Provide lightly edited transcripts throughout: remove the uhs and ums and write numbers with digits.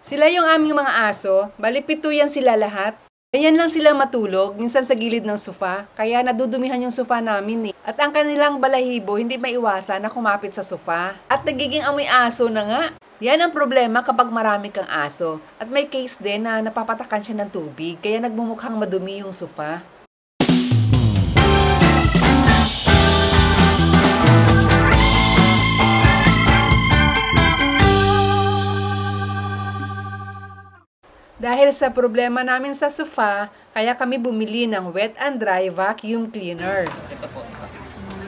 Sila yung aming mga aso, bali 7 yan sila lahat. Ayan lang sila matulog, minsan sa gilid ng sofa, kaya nadudumihan yung sofa namin eh. At ang kanilang balahibo, hindi maiwasan na kumapit sa sofa. At nagiging amoy aso na nga. Yan ang problema kapag marami kang aso. At may case din na napapatakan siya ng tubig, kaya nagmumukhang madumi yung sofa. Dahil sa problema namin sa sofa, kaya kami bumili ng wet and dry vacuum cleaner.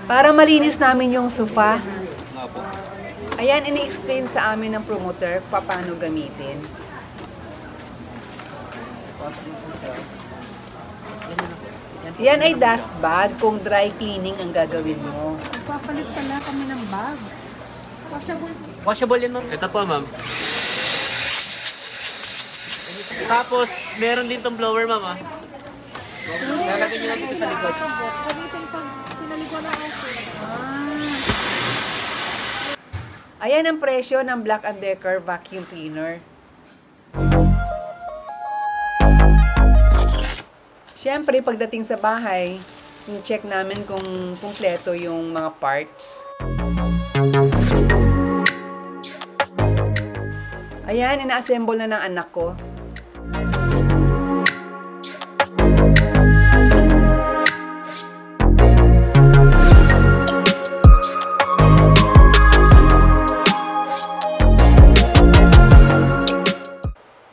Para malinis namin yung sofa. Ayan, ini-explain sa amin ng promoter paano gamitin. Yan ay dust bath kung dry cleaning ang gagawin mo. Papalit pala kami ng bag. Washable. Washable yan, ma'am. Ito po, ma'am. Tapos, meron din tong blower, ma'am. Lalagay nyo lang dito sa likod. Gamitin pag pinaliguan ng aso. Ayan ang presyo ng Black & Decker vacuum cleaner. Siyempre, pagdating sa bahay, check namin kung kumpleto yung mga parts. Ayan, ina-assemble na ng anak ko.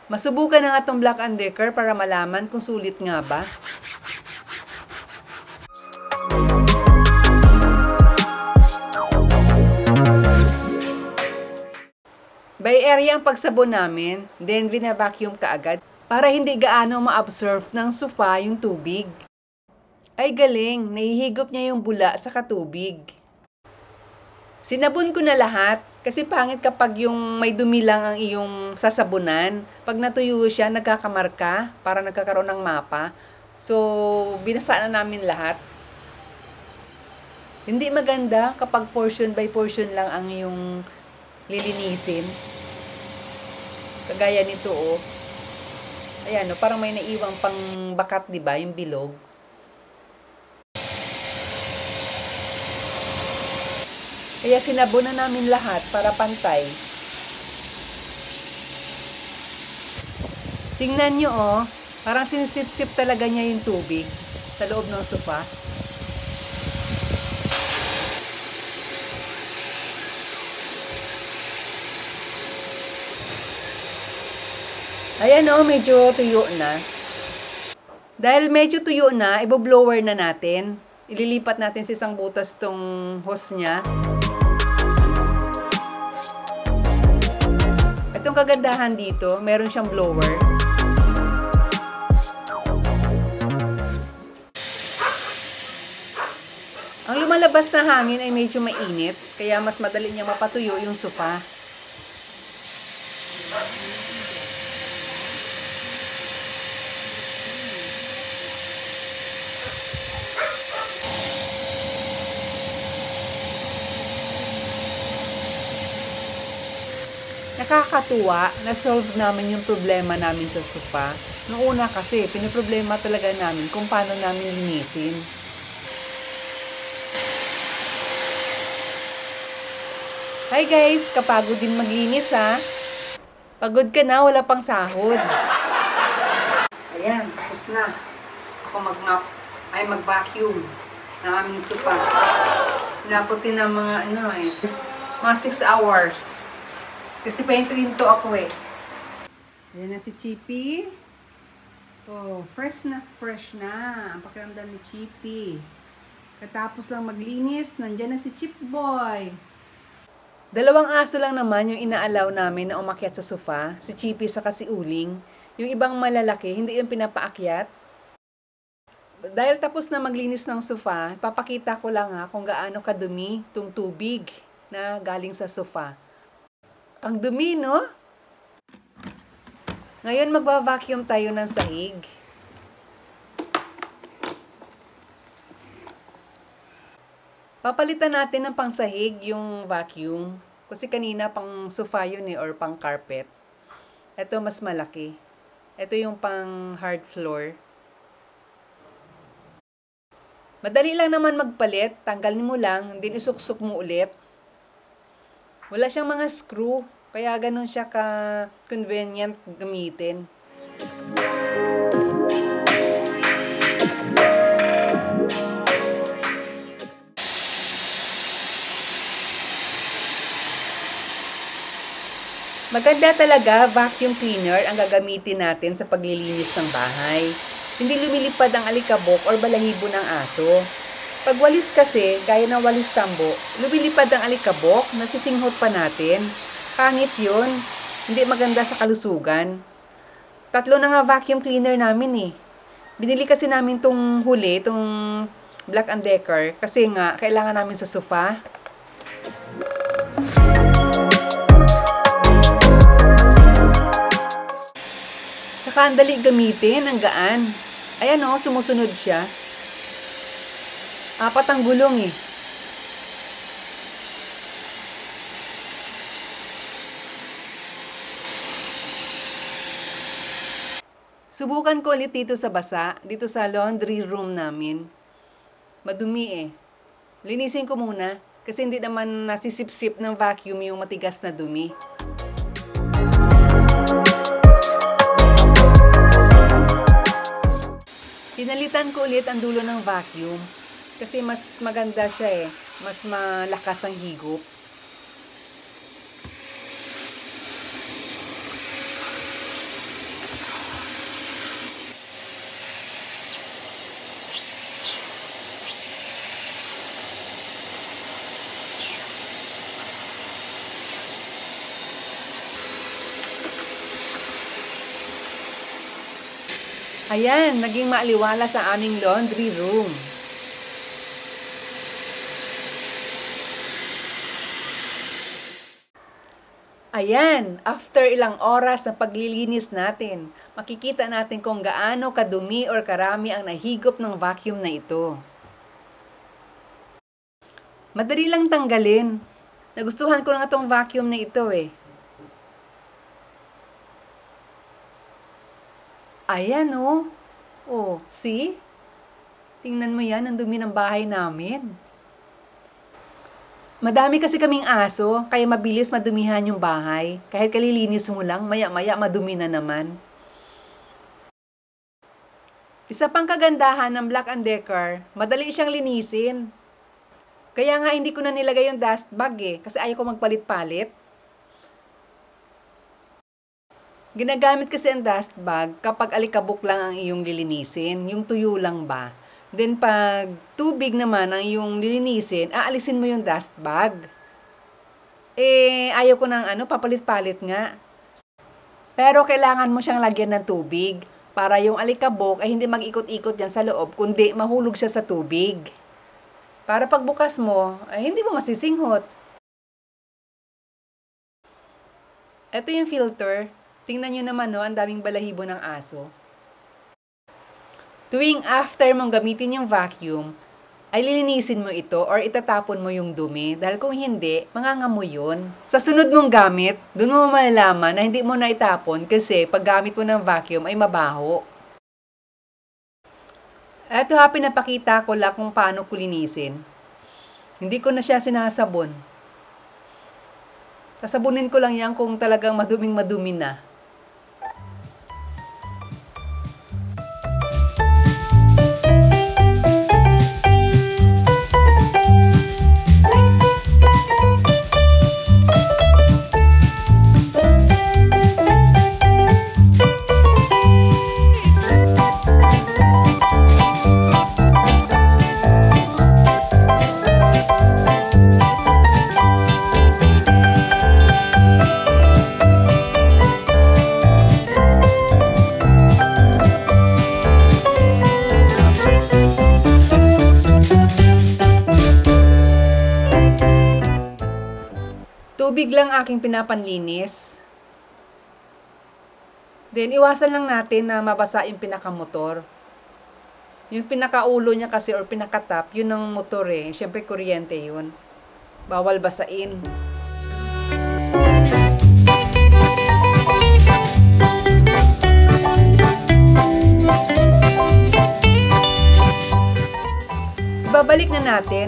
Masubukan na nga itong Black & Decker para malaman kung sulit nga ba. By area ang pagsabon namin, then bina-vacuum kaagad para hindi gaano ma-absorb ng sofa yung tubig. Ay galing, nahihigop niya yung bula sa katubig. Sinabon ko na lahat kasi pangit kapag yung may dumi lang ang iyong sasabunan. Pag natuyo siya, nagkakamarka para nagkakaroon ng mapa. So, binasa na namin lahat. Hindi maganda kapag portion by portion lang ang iyong lilinisin. Kagaya nito oh. Ayan oh, parang may naiwang pang bakat, 'di ba, yung bilog. Kaya sinabon na namin lahat para pantay. Tingnan nyo oh, parang sinisip-sip talaga niya yung tubig sa loob ng sofa. Ayan oh, medyo tuyo na. Dahil medyo tuyo na, ibo-blower na natin. Ililipat natin sa isang butas tong hose niya. Itong kagandahan dito, meron siyang blower. Ang lumalabas na hangin ay medyo mainit, kaya mas madali niyang mapatuyo yung sofa. Nakakatuwa na solve namin yung problema namin sa sofa. Noong una kasi, pinoproblema talaga namin kung paano namin linisin. Hi guys, kapagod din maglinis ha. Pagod ka na, wala pang sahod. Ayan, tapos na. Ako mag-vacuum ng aming sofa. Naputin ng mga mga 6 hours. Kasi pahinto-hinto ako eh. Ayan na si Chippy. Oh, fresh na ang pakiramdam ni Chippy. Katapos lang maglinis, nandyan na si Chip Boy. 2 aso lang naman yung inaalaw namin na umakyat sa sofa, si Chippy saka si Uling. Yung ibang malalaki, hindi yung pinapaakyat. Dahil tapos na maglinis ng sofa, papakita ko lang kung gaano kadumi itong tubig na galing sa sofa. Ang dumi, no? Ngayon magva-vacuum tayo ng sahig. Papalitan natin ng pangsahig yung vacuum. Kasi kanina pang sofa yun or pang carpet. Ito mas malaki. Ito yung pang hard floor. Madali lang naman magpalit. Tanggalin mo lang, din isuksok mo ulit. Wala siyang mga screw, kaya ganun siya ka-convenient gamitin. Maganda talaga vacuum cleaner ang gagamitin natin sa paglilinis ng bahay. Hindi lumilipad ang alikabok or balahibo ng aso. Pag walis kasi, gaya ng walis tambo, lumilipad ang alikabok, nasisinghot pa natin. Pangit yun. Hindi maganda sa kalusugan. 3 na nga vacuum cleaner namin eh. Binili kasi namin tong huli, tong Black & Decker, kasi nga, kailangan namin sa sofa. Saka ang dali gamitin, ang gaan. Ayan o, sumusunod siya. 4 ang gulong eh. Subukan ko ulit dito sa basa, dito sa laundry room namin. Madumi eh. Linisin ko muna, kasi hindi naman nasisip-sip ng vacuum yung matigas na dumi. Pinalitan ko ulit ang dulo ng vacuum kasi mas maganda siya eh. Mas malakas ang higop. Ayan, naging maaliwala sa aming laundry room. Ayan, after ilang oras na paglilinis natin, makikita natin kung gaano kadumi or karami ang nahigop ng vacuum na ito. Madali lang tanggalin. Nagustuhan ko na itong vacuum na ito eh. Ayan oh. Oh, see? Tingnan mo yan, ang dumi ng bahay namin. Madami kasi kaming aso, kaya mabilis madumihan yung bahay. Kahit kalilinis mo lang, maya-maya madumi na naman. Isa pang kagandahan ng Black & Decker, madali siyang linisin. Kaya nga hindi ko na nilagay yung dust bag eh, kasi ayaw ko magpalit-palit. Ginagamit kasi ang dust bag kapag alikabok lang ang iyong lilinisin, yung tuyo lang ba. Then pag tubig naman ang iyong lilinisin, aalisin mo yung dust bag. Eh, ayaw ko ng papalit-palit nga. Pero kailangan mo siyang lagyan ng tubig para yung alikabok ay hindi mag-ikot-ikot yan sa loob, kundi mahulog siya sa tubig. Para pagbukas mo, ay hindi mo masisinghot. Ito yung filter. Tingnan nyo naman no, ang daming balahibo ng aso. Tuwing after mong gamitin yung vacuum, ay lilinisin mo ito or itatapon mo yung dumi. Dahil kung hindi, mangangamoy yun. Sa sunod mong gamit, doon mo malalaman na hindi mo na itapon kasi pag gamit mo ng vacuum ay mabaho. Ito pinapakita ko lang kung paano ko linisin. Hindi ko na siya sinasabon. Sasabunin ko lang yan kung talagang maduming-madumi na. Tubig lang aking pinapanlinis. Then, iwasan lang natin na mabasa yung pinakamotor. Yung pinakaulo niya kasi or pinakatap, yun ang motor eh. Siyempre, kuryente yun. Bawal basain. Ibabalik na natin.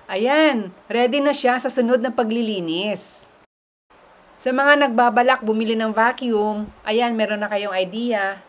Ayan, ready na siya sa sunod na paglilinis. Sa mga nagbabalak bumili ng vacuum, ayan, meron na kayong idea.